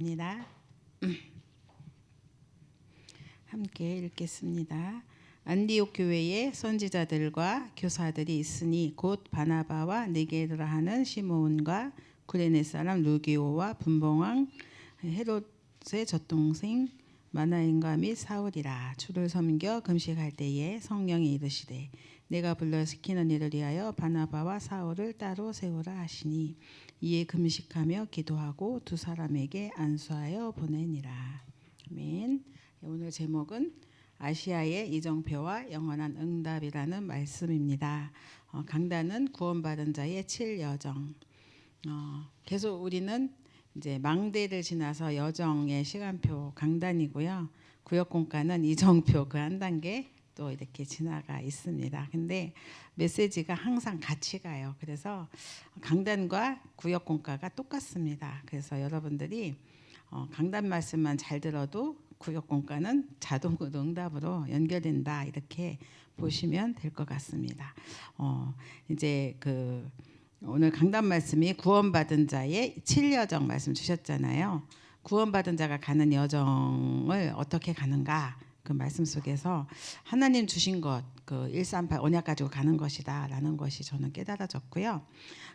입니다. 함께 읽겠습니다. 안디옥 교회에 선지자들과 교사들이 있으니 곧 바나바와 느게르라 하는 시므온과 구레네 사람 루기오와 분봉왕 헤롯의 젖동생 마나엔과 및 사울이라. 주를 섬겨 금식할 때에 성령이 이르시되 내가 불러 시키는 일을 위하여 바나바와 사울을 따로 세우라 하시니 이에 금식하며 기도하고 두 사람에게 안수하여 보내니라. 아멘. 오늘 제목은 아시아의 이정표와 영원한 응답이라는 말씀입니다. 강단은 구원받은 자의 7여정. 계속 우리는 이제 망대를 지나서 여정의 시간표 강단이고요. 구역공과는 이정표 그 한 단계 또 이렇게 지나가 있습니다. 근데 메시지가 항상 같이 가요. 그래서 강단과 구역공과가 똑같습니다. 그래서 여러분들이 강단 말씀만 잘 들어도 구역공과는 자동으로 응답으로 연결된다, 이렇게 보시면 될 것 같습니다. 이제 오늘 강단 말씀이 구원받은 자의 7여정 말씀 주셨잖아요. 구원받은 자가 가는 여정을 어떻게 가는가, 그 말씀 속에서 하나님 주신 것, 그 138 언약 가지고 가는 것이다 라는 것이 저는 깨달아졌고요.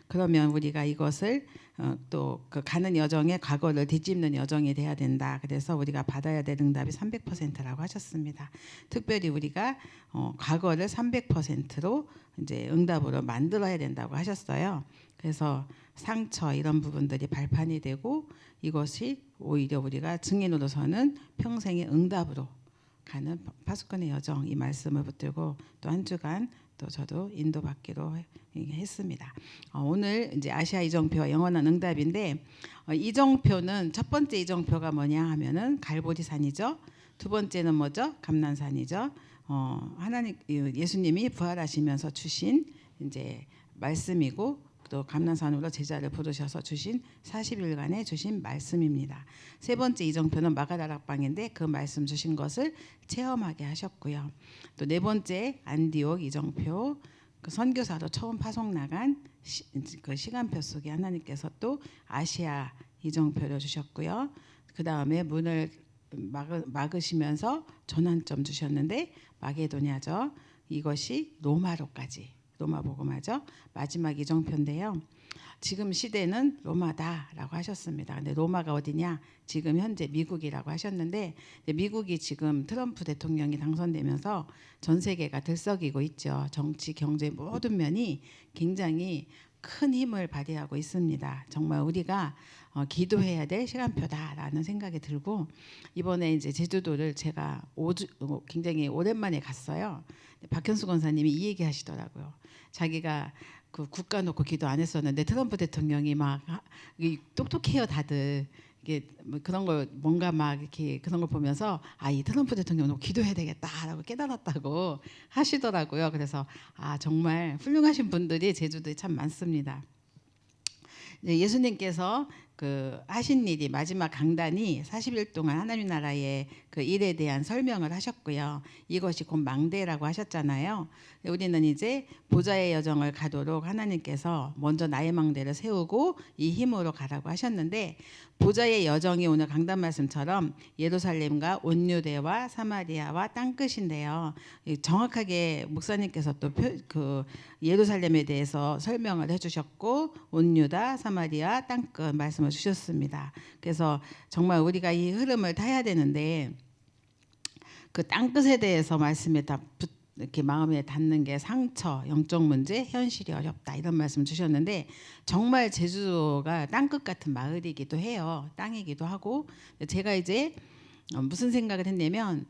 그러면 우리가 이것을 또 그 가는 여정의 과거를 뒤집는 여정이 돼야 된다. 그래서 우리가 받아야 될 응답이 300%라고 하셨습니다. 특별히 우리가 과거를 300%로 이제 응답으로 만들어야 된다고 하셨어요. 그래서 상처 이런 부분들이 발판이 되고 이것이 오히려 우리가 증인으로 서는 평생의 응답으로 가는 파수꾼의 여정, 이 말씀을 붙들고 또 한 주간 또 저도 인도받기로 했습니다. 오늘 이제 아시아 이정표와 영원한 응답인데, 이정표는 첫 번째 이정표가 뭐냐 하면은 갈보리산이죠. 두 번째는 뭐죠? 감난산이죠. 하나님 예수님이 부활하시면서 주신 이제 말씀이고, 또 감난산으로 제자를 부르셔서 주신 40일간의 주신 말씀입니다. 세 번째 이정표는 마가다락방인데 그 말씀 주신 것을 체험하게 하셨고요. 또 네 번째 안디옥 이정표, 그 선교사로 처음 파송 나간 그 시간표 속에 하나님께서 또 아시아 이정표를 주셨고요. 그 다음에 문을 막으시면서 전환점 주셨는데 마게도냐죠. 이것이 로마로까지, 로마 복음화죠. 마지막 이정표인데요. 지금 시대는 로마다라고 하셨습니다. 근데 로마가 어디냐? 지금 현재 미국이라고 하셨는데, 미국이 지금 트럼프 대통령이 당선되면서 전 세계가 들썩이고 있죠. 정치, 경제 모든 면이 굉장히 큰 힘을 발휘하고 있습니다. 정말 우리가 기도해야 될 시간표다라는 생각이 들고, 이번에 이제 제주도를 제가 굉장히 오랜만에 갔어요. 박현수 권사님이 이 얘기 하시더라고요. 자기가 그 국가 놓고 기도 안 했었는데 트럼프 대통령이 막 똑똑해요 다들. 이게 뭐 그런 걸 뭔가 막 이렇게 그런 걸 보면서 이 트럼프 대통령 놓고 기도해야 되겠다라고 깨달았다고 하시더라고요. 그래서 정말 훌륭하신 분들이 제주도에 참 많습니다. 예수님께서 그 하신 일이, 마지막 강단이 40일 동안 하나님 나라의 그 일에 대한 설명을 하셨고요. 이것이 곧 망대라고 하셨잖아요. 우리는 이제 보좌의 여정을 가도록 하나님께서 먼저 나의 망대를 세우고 이 힘으로 가라고 하셨는데, 보좌의 여정이 오늘 강단 말씀처럼 예루살렘과 온 유대와 사마리아와 땅끝인데요. 정확하게 목사님께서 또 그 예루살렘에 대해서 설명을 해주셨고, 온 유다, 사마리아, 땅끝 말씀을 주셨습니다. 그래서 정말 우리가 이 흐름을 타야 되는데, 그 땅끝에 대해서 말씀에 다 이렇게 마음에 닿는 게 상처, 영적 문제, 현실이 어렵다, 이런 말씀 주셨는데, 정말 제주도가 땅끝 같은 마을이기도 해요. 땅이기도 하고. 제가 이제 무슨 생각을 했냐면,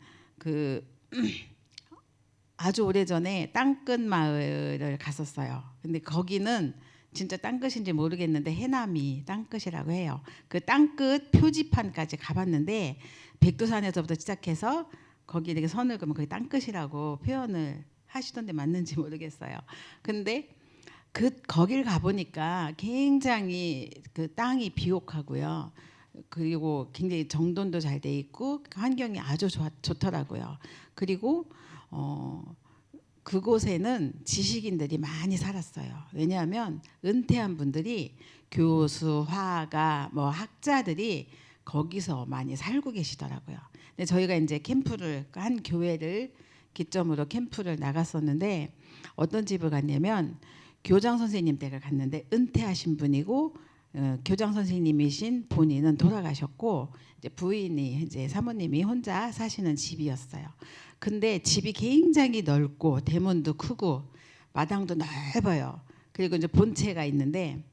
아주 오래전에 땅끝 마을을 갔었어요. 근데 거기는 진짜 땅끝인지 모르겠는데 해남이 땅끝이라고 해요. 그 땅끝 표지판까지 가봤는데, 백두산에서부터 시작해서 거기 이렇게 선을 그으면 그게 땅끝이라고 표현을 하시던데 맞는지 모르겠어요. 근데 거길 가보니까 굉장히 그 땅이 비옥하고요. 그리고 굉장히 정돈도 잘 돼 있고 환경이 아주 좋더라고요. 그리고 그곳에는 지식인들이 많이 살았어요. 왜냐하면 은퇴한 분들이, 교수, 화가, 뭐 학자들이 거기서 많이 살고 계시더라고요. 근데 저희가 이제 캠프를 한 교회를 기점으로 캠프를 나갔었는데 어떤 집을 갔냐면 교장 선생님 댁을 갔는데 은퇴하신 분이고 교장 선생님이신 본인은 돌아가셨고 이제 부인이 이제 사모님이 혼자 사시는 집이었어요. 근데 집이 굉장히 넓고 대문도 크고 마당도 넓어요. 그리고 이제 본체가 있는데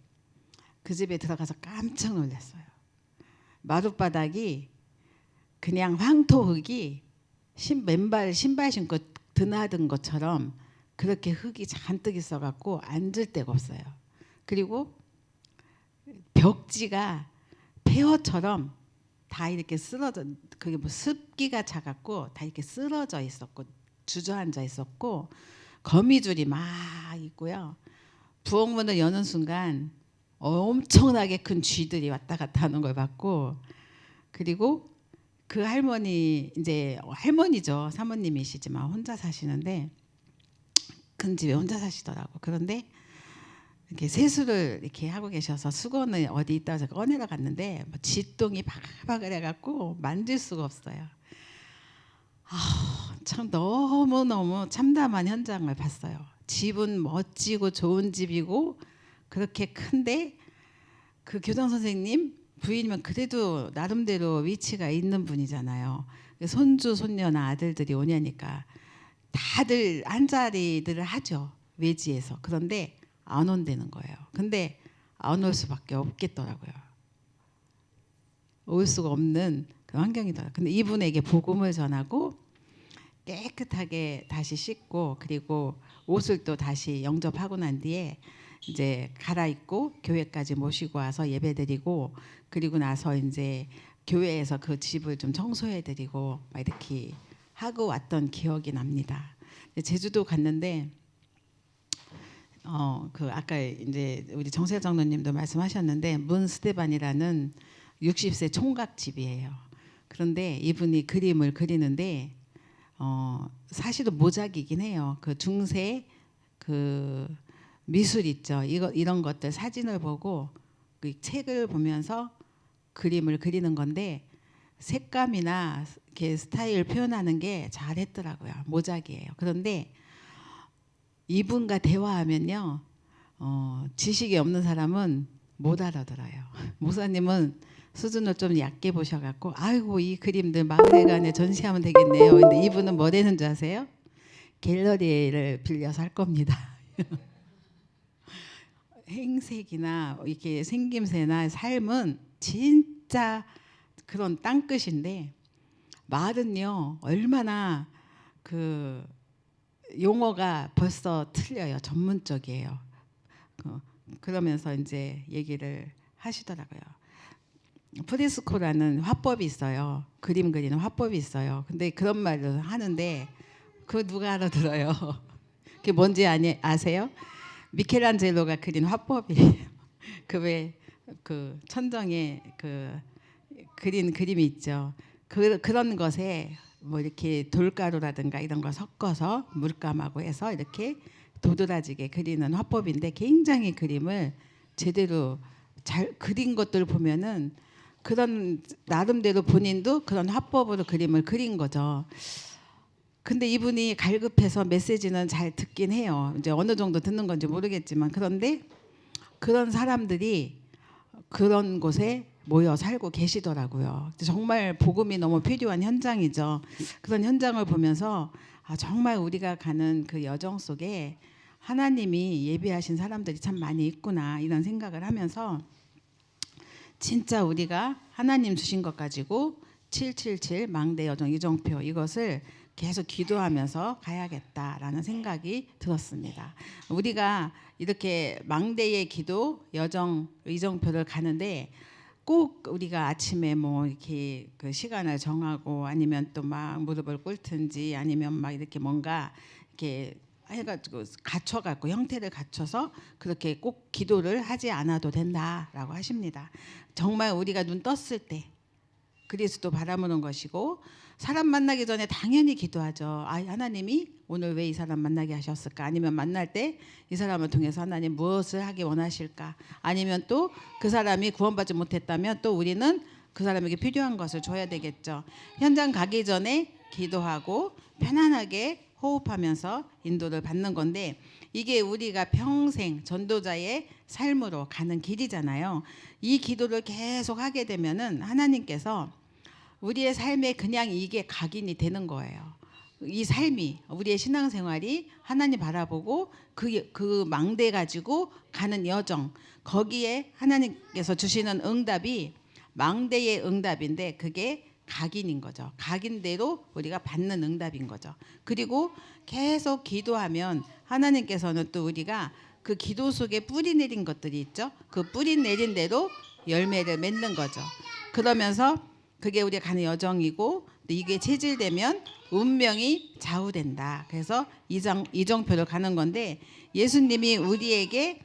그 집에 들어가서 깜짝 놀랐어요. 마룻바닥이 그냥 황토흙이 맨발 신발 신고 드나든 것처럼 그렇게 흙이 잔뜩 있어갖고 앉을 데가 없어요. 그리고 벽지가 폐허처럼 다 이렇게 쓰러져, 그게 뭐 습기가 차갖고 다 이렇게 쓰러져 있었고 주저앉아 있었고 거미줄이 막 있고요. 부엌문을 여는 순간 엄청나게 큰 쥐들이 왔다 갔다 하는 걸 봤고, 그리고 그 할머니, 이제 할머니죠, 사모님이시지만 혼자 사시는데 큰 집에 혼자 사시더라고. 그런데 이렇게 세수를 이렇게 하고 계셔서 수건을 어디 있다 제가 꺼내러 갔는데 뭐 쥐똥이 바글바글 해갖고 만질 수가 없어요. 참 너무너무 참담한 현장을 봤어요. 집은 멋지고 좋은 집이고 그렇게 큰데 그 교장 선생님 부인이면 그래도 나름대로 위치가 있는 분이잖아요. 손주 손녀나 아들들이 오냐니까 다들 한자리들을 하죠, 외지에서. 그런데 안 온다는 거예요. 근데 안 올 수밖에 없겠더라고요. 올 수가 없는 그런 환경이더라고요. 근데 이분에게 복음을 전하고 깨끗하게 다시 씻고 그리고 옷을 또 다시 영접하고 난 뒤에 이제 갈아입고 교회까지 모시고 와서 예배드리고 그리고 나서 이제 교회에서 그 집을 좀 청소해드리고 막 이렇게 하고 왔던 기억이 납니다. 제주도 갔는데 그 아까 이제 우리 정세 장로님도 말씀하셨는데 문스테반이라는 60세 총각집이에요. 그런데 이분이 그림을 그리는데 사실은 모작이긴 해요. 그 중세 그 미술 있죠. 이런 것들 사진을 보고 그 책을 보면서 그림을 그리는 건데 색감이나 이렇게 스타일 표현하는 게 잘했더라고요. 모작이에요. 그런데 이분과 대화하면요, 지식이 없는 사람은 못 알아들어요. 목사님은 수준을 좀 얕게 보셔갖고 아이고 이 그림들 마을회관에 전시하면 되겠네요. 근데 이분은 뭐 되는 줄 아세요? 갤러리를 빌려서 할 겁니다. 행색이나 이렇게 생김새나 삶은 진짜 그런 땅끝인데 말은요 얼마나 그 용어가 벌써 틀려요. 전문적이에요. 그러면서 이제 얘기를 하시더라고요. 프레스코라는 화법이 있어요. 그림 그리는 화법이 있어요. 근데 그런 말을 하는데 그거 누가 알아들어요? 그게 뭔지 아세요? 미켈란젤로가 그린 화법이에요. 그 왜 그 천정에 그 그린 그림이 있죠. 그런 것에 뭐 이렇게 돌가루라든가 이런 걸 섞어서 물감하고 해서 이렇게 도드라지게 그리는 화법인데 굉장히 그림을 제대로 잘 그린 것들 보면은 그런 나름대로 본인도 그런 화법으로 그림을 그린 거죠. 근데 이분이 갈급해서 메시지는 잘 듣긴 해요. 이제 어느 정도 듣는 건지 모르겠지만 그런데 그런 사람들이 그런 곳에 모여 살고 계시더라고요. 정말 복음이 너무 필요한 현장이죠. 그런 현장을 보면서 정말 우리가 가는 그 여정 속에 하나님이 예비하신 사람들이 참 많이 있구나 이런 생각을 하면서 진짜 우리가 하나님 주신 것 가지고 777 망대 여정 이정표 이것을 계속 기도하면서 가야겠다라는 생각이 들었습니다. 우리가 이렇게 망대의 기도 여정 이정표를 가는데 꼭 우리가 아침에 뭐 이렇게 그 시간을 정하고 아니면 또 막 무릎을 꿇든지 아니면 막 이렇게 뭔가 이렇게 해가지고 갖춰갖고 형태를 갖춰서 그렇게 꼭 기도를 하지 않아도 된다라고 하십니다. 정말 우리가 눈 떴을 때 그리스도 바라보는 것이고 사람 만나기 전에 당연히 기도하죠. 하나님이 오늘 왜 이 사람 만나게 하셨을까? 아니면 만날 때 이 사람을 통해서 하나님 무엇을 하기 원하실까? 아니면 또 그 사람이 구원받지 못했다면 또 우리는 그 사람에게 필요한 것을 줘야 되겠죠. 현장 가기 전에 기도하고 편안하게 호흡하면서 인도를 받는 건데 이게 우리가 평생 전도자의 삶으로 가는 길이잖아요. 이 기도를 계속 하게 되면은 하나님께서 우리의 삶에 그냥 이게 각인이 되는 거예요. 이 삶이 우리의 신앙생활이 하나님 바라보고 그 망대 가지고 가는 여정 거기에 하나님께서 주시는 응답이 망대의 응답인데 그게 각인인 거죠. 각인대로 우리가 받는 응답인 거죠. 그리고 계속 기도하면 하나님께서는 또 우리가 그 기도 속에 뿌리 내린 것들이 있죠. 그 뿌리 내린 대로 열매를 맺는 거죠. 그러면서 그게 우리가 가는 여정이고 이게 체질되면 운명이 좌우된다. 그래서 이정표를 가는 건데 예수님이 우리에게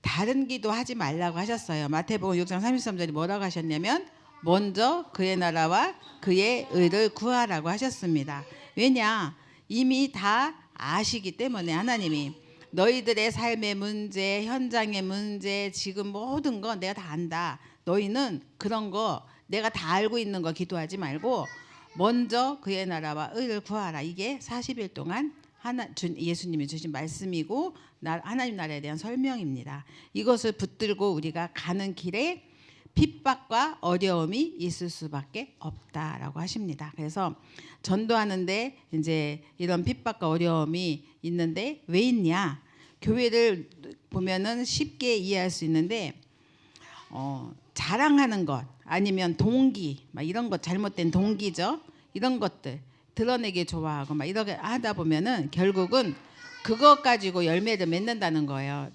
다른 기도 하지 말라고 하셨어요. 마태복음 6장 33절이 뭐라고 하셨냐면 먼저 그의 나라와 그의 의를 구하라고 하셨습니다. 왜냐? 이미 다 아시기 때문에 하나님이 너희들의 삶의 문제, 현장의 문제, 지금 모든 거 내가 다 안다. 너희는 그런 거 내가 다 알고 있는 거 기도하지 말고 먼저 그의 나라와 의를 구하라. 이게 40일 동안 예수님이 주신 말씀이고 하나님 나라에 대한 설명입니다. 이것을 붙들고 우리가 가는 길에 핍박과 어려움이 있을 수밖에 없다라고 하십니다. 그래서 전도하는데 이제 이런 핍박과 어려움이 있는데 왜 있냐? 교회를 보면은 쉽게 이해할 수 있는데 자랑하는 것 아니면 동기 막 이런 것 잘못된 동기죠. 이런 것들 드러내기 좋아하고 막 이렇게 하다 보면은 결국은 그것 가지고 열매를 맺는다는 거예요.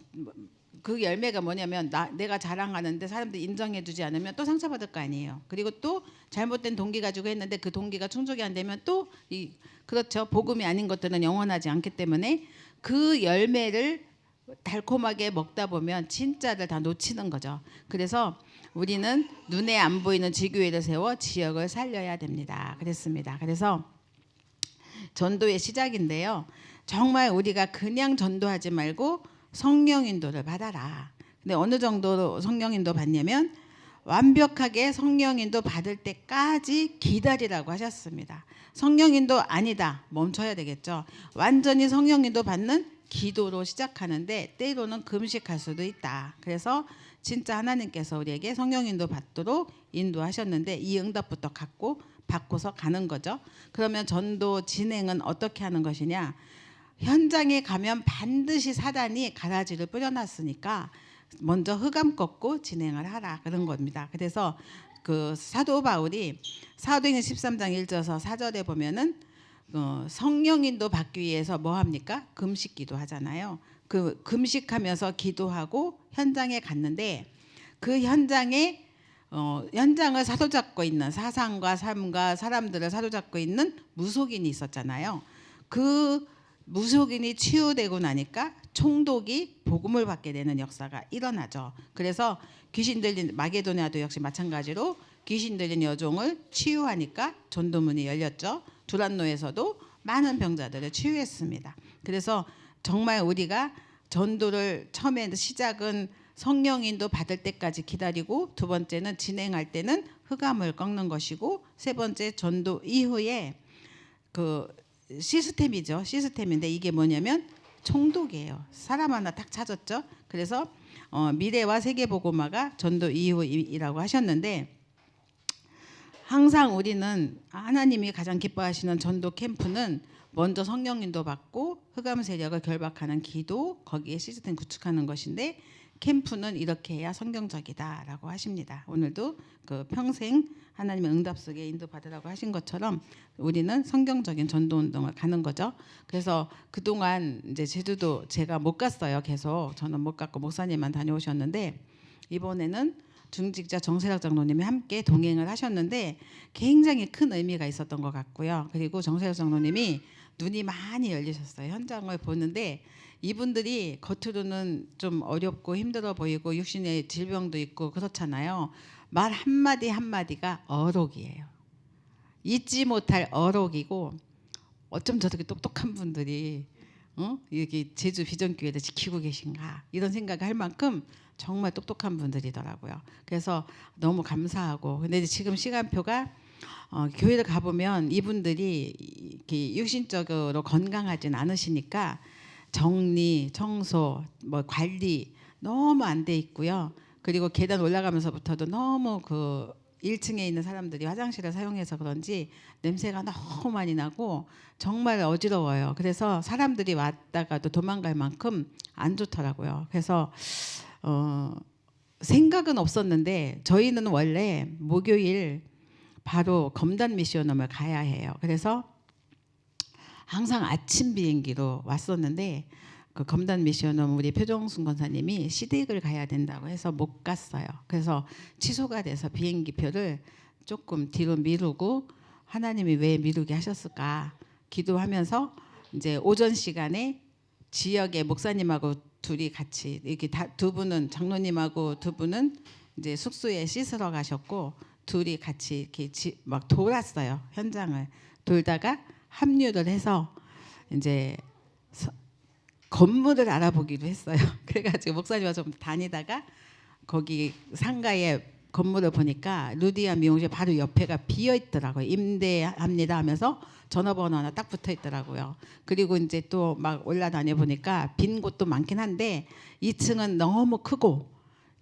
그 열매가 뭐냐면 내가 자랑하는데 사람들이 인정해주지 않으면 또 상처받을 거 아니에요. 그리고 또 잘못된 동기 가지고 했는데 그 동기가 충족이 안 되면 또 그렇죠. 복음이 아닌 것들은 영원하지 않기 때문에 그 열매를 달콤하게 먹다 보면 진짜를 다 놓치는 거죠. 그래서 우리는 눈에 안 보이는 지교회를 세워 지역을 살려야 됩니다. 그랬습니다. 그래서 전도의 시작인데요. 정말 우리가 그냥 전도하지 말고 성령 인도를 받아라. 근데 어느 정도로 성령 인도 받냐면 완벽하게 성령 인도 받을 때까지 기다리라고 하셨습니다. 성령 인도 아니다. 멈춰야 되겠죠. 완전히 성령 인도 받는 기도로 시작하는데 때로는 금식할 수도 있다. 그래서 진짜 하나님께서 우리에게 성령 인도 받도록 인도하셨는데 이 응답부터 받고서 가는 거죠. 그러면 전도 진행은 어떻게 하는 것이냐? 현장에 가면 반드시 사단이 가라지를 뿌려놨으니까 먼저 흑암 꺾고 진행을 하라 그런 겁니다. 그래서 그 사도 바울이 사도행전 13장 1절에서 4절에 보면은 성령 인도 받기 위해서 뭐 합니까? 금식 기도하잖아요. 그 금식하면서 기도하고 현장에 갔는데 그 현장을 사로잡고 있는 사상과 삶과 사람들을 사로잡고 있는 무속인이 있었잖아요. 그 무속인이 치유되고 나니까 총독이 복음을 받게 되는 역사가 일어나죠. 그래서 귀신 들린 마게도냐도 역시 마찬가지로 귀신 들린 여종을 치유하니까 전도문이 열렸죠. 두란노에서도 많은 병자들을 치유했습니다. 그래서 정말 우리가 전도를 처음에 시작은 성령인도 받을 때까지 기다리고 두 번째는 진행할 때는 흑암을 꺾는 것이고 세 번째 전도 이후에 그 시스템이죠. 시스템인데 이게 뭐냐면 총독이에요. 사람 하나 딱 찾았죠. 그래서 미래와 세계복음화가 전도 이후이라고 하셨는데 항상 우리는 하나님이 가장 기뻐하시는 전도 캠프는 먼저 성령 인도 받고 흑암 세력을 결박하는 기도 거기에 시스템 구축하는 것인데 캠프는 이렇게 해야 성경적이다라고 하십니다. 오늘도 그 평생 하나님의 응답 속에 인도받으라고 하신 것처럼 우리는 성경적인 전도 운동을 가는 거죠. 그래서 그동안 이제 제주도 제가 못 갔어요. 계속 저는 못 갔고 목사님만 다녀오셨는데 이번에는 중직자 정세락 장로님이 함께 동행을 하셨는데 굉장히 큰 의미가 있었던 것 같고요. 그리고 정세락 장로님이 눈이 많이 열리셨어요. 현장을 보는데 이분들이 겉으로는 좀 어렵고 힘들어 보이고 육신의 질병도 있고 그렇잖아요. 말 한마디 한마디가 어록이에요. 잊지 못할 어록이고 어쩜 저렇게 똑똑한 분들이 여기 제주 비전교회를 지키고 계신가 이런 생각을 할 만큼 정말 똑똑한 분들이더라고요. 그래서 너무 감사하고 근데 지금 시간표가 교회를 가보면 이분들이 이렇게 육신적으로 건강하진 않으시니까 정리, 청소, 뭐 관리 너무 안 돼 있고요. 그리고 계단 올라가면서부터도 너무 그 1층에 있는 사람들이 화장실을 사용해서 그런지 냄새가 너무 많이 나고 정말 어지러워요. 그래서 사람들이 왔다가도 도망갈 만큼 안 좋더라고요. 그래서 생각은 없었는데 저희는 원래 목요일 바로 검단 미션홈을 가야 해요. 그래서 항상 아침 비행기로 왔었는데 그 검단 미션홈 우리 표정순 권사님이 시댁을 가야 된다고 해서 못 갔어요. 그래서 취소가 돼서 비행기표를 조금 뒤로 미루고 하나님이 왜 미루게 하셨을까 기도하면서 이제 오전 시간에 지역의 목사님하고 둘이 같이 이렇게 두 분은 장로님하고 두 분은 이제 숙소에 씻으러 가셨고 둘이 같이 이렇게 막 돌았어요. 현장을 돌다가 합류를 해서 이제 건물을 알아보기로 했어요. 그래가지고 목사님과 좀 다니다가 거기 상가에 건물을 보니까 루디아 미용실 바로 옆에가 비어 있더라고요. 임대합니다 하면서 전화번호 하나 딱 붙어 있더라고요. 그리고 이제 또 막 올라다녀 보니까 빈 곳도 많긴 한데 2층은 너무 크고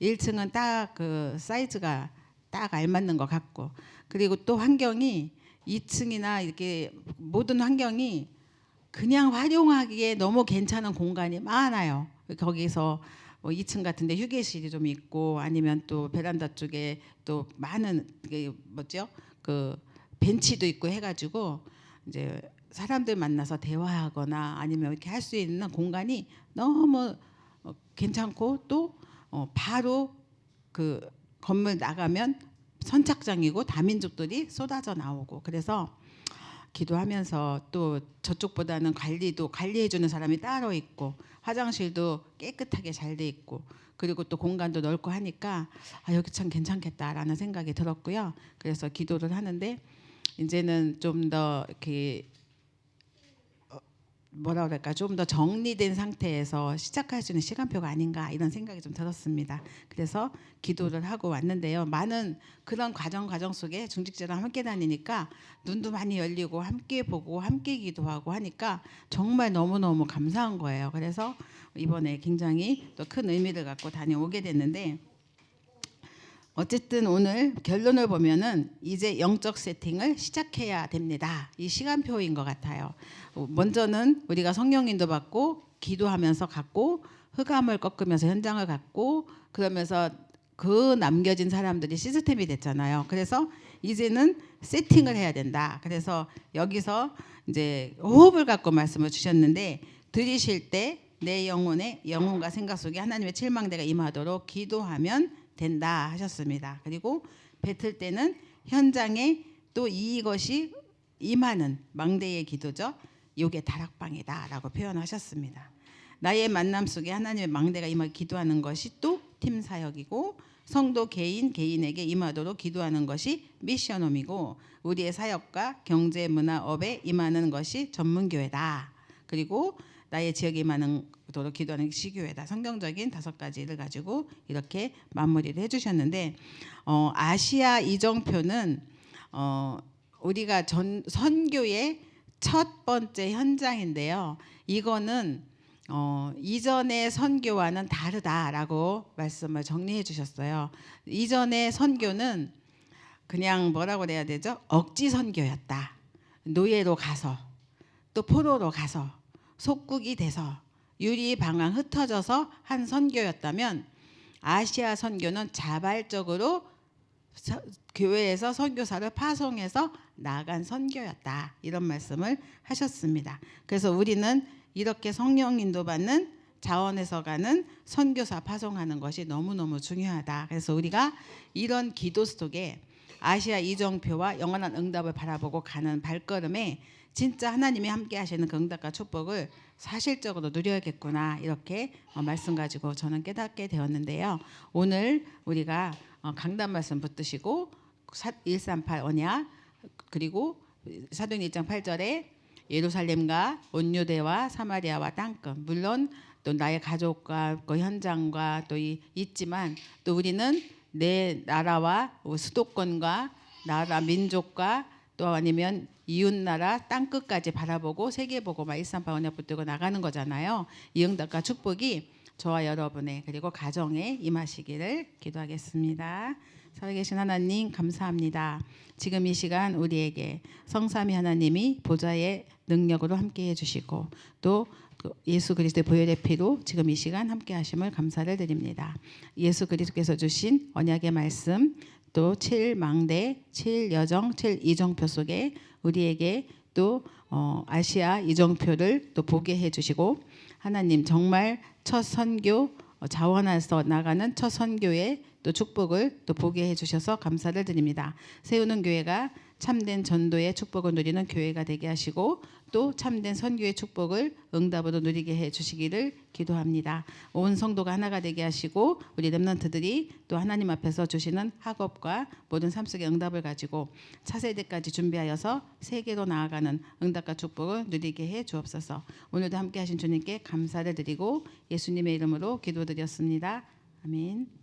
1층은 딱 그 사이즈가 딱 알맞는 것 같고 그리고 또 환경이 2층이나 이렇게 모든 환경이 그냥 활용하기에 너무 괜찮은 공간이 많아요. 거기서 뭐 2층 같은데 휴게실이 좀 있고 아니면 또 베란다 쪽에 또 많은 그 뭐죠? 그 벤치도 있고 해가지고 이제 사람들 만나서 대화하거나 아니면 이렇게 할 수 있는 공간이 너무 괜찮고 또 바로 그 건물 나가면 선착장이고 다민족들이 쏟아져 나오고 그래서 기도하면서 또 저쪽보다는 관리도 관리해주는 사람이 따로 있고 화장실도 깨끗하게 잘 돼 있고 그리고 또 공간도 넓고 하니까 여기 참 괜찮겠다라는 생각이 들었고요. 그래서 기도를 하는데 이제는 좀 더 이렇게 뭐라 그럴까 좀 더 정리된 상태에서 시작할 수 있는 시간표가 아닌가 이런 생각이 좀 들었습니다. 그래서 기도를 하고 왔는데요. 많은 그런 과정 속에 중직자랑 함께 다니니까 눈도 많이 열리고 함께 보고 함께 기도하고 하니까 정말 너무너무 감사한 거예요. 그래서 이번에 굉장히 또 큰 의미를 갖고 다녀오게 됐는데 어쨌든 오늘 결론을 보면은 이제 영적 세팅을 시작해야 됩니다. 이 시간표인 것 같아요. 먼저는 우리가 성령 인도 받고 기도하면서 갔고 흑암을 꺾으면서 현장을 갔고 그러면서 그 남겨진 사람들이 시스템이 됐잖아요. 그래서 이제는 세팅을 해야 된다. 그래서 여기서 이제 호흡을 갖고 말씀을 주셨는데 들이쉴 때 내 영혼과 생각 속에 하나님의 칠망대가 임하도록 기도하면 된다 하셨습니다. 그리고 뱉을 때는 현장에 또 이것이 임하는 망대의 기도죠. 요게 다락방이다라고 표현하셨습니다. 나의 만남 속에 하나님의 망대가 임하게 기도하는 것이 또 팀 사역이고 성도 개인에게 임하도록 기도하는 것이 미션홈이고 우리의 사역과 경제, 문화, 업에 임하는 것이 전문교회다. 그리고 나의 지역에 임하도록 기도하는 것이 시교회다. 성경적인 5가지를 가지고 이렇게 마무리를 해주셨는데 아시아 이정표는 우리가 선교의 첫 번째 현장인데요. 이거는 이전의 선교와는 다르다라고 말씀을 정리해 주셨어요. 이전의 선교는 그냥 뭐라고 해야 되죠? 억지 선교였다. 노예로 가서 또 포로로 가서 속국이 돼서 유리방황 흩어져서 한 선교였다면 아시아 선교는 자발적으로 교회에서 선교사를 파송해서 나간 선교였다. 이런 말씀을 하셨습니다. 그래서 우리는 이렇게 성령 인도받는 자원에서 가는 선교사 파송하는 것이 너무너무 중요하다. 그래서 우리가 이런 기도 속에 아시아 이정표와 영원한 응답을 바라보고 가는 발걸음에 진짜 하나님이 함께 하시는 그 응답과 축복을 사실적으로 누려야겠구나 이렇게 말씀 가지고 저는 깨닫게 되었는데요. 오늘 우리가 강단 말씀 붙드시고 138 언약 그리고 사도행 1장 8절에 예루살렘과 온 유대와 사마리아와 땅끝, 물론 또 나의 가족과 그 현장과 또 있지만 또 우리는 내 나라와 수도권과 나라 민족과 또 아니면 이웃 나라 땅 끝까지 바라보고 세계 보고만 138 언약 붙들고 나가는 거잖아요. 이 응답과 축복이 저와 여러분의 그리고 가정에 임하시기를 기도하겠습니다. 살아계신 하나님 감사합니다. 지금 이 시간 우리에게 성삼위 하나님이 보좌의 능력으로 함께해 주시고 또 예수 그리스도의 보혈의 피로 지금 이 시간 함께 하심을 감사를 드립니다. 예수 그리스도께서 주신 언약의 말씀 또 7망대, 7여정, 7이정표 속에 우리에게 또 아시아 이정표를 또 보게 해주시고 하나님 정말 첫 선교 자원해서 나가는 첫 선교의 또 축복을 또 보게 해주셔서 감사를 드립니다. 세우는 교회가 참된 전도의 축복을 누리는 교회가 되게 하시고 또 참된 선교의 축복을 응답으로 누리게 해주시기를 기도합니다. 온 성도가 하나가 되게 하시고 우리 렘넌트들이 또 하나님 앞에서 주시는 학업과 모든 삶 속의 응답을 가지고 차세대까지 준비하여서 세계로 나아가는 응답과 축복을 누리게 해 주옵소서. 오늘도 함께 하신 주님께 감사를 드리고 예수님의 이름으로 기도드렸습니다. 아멘.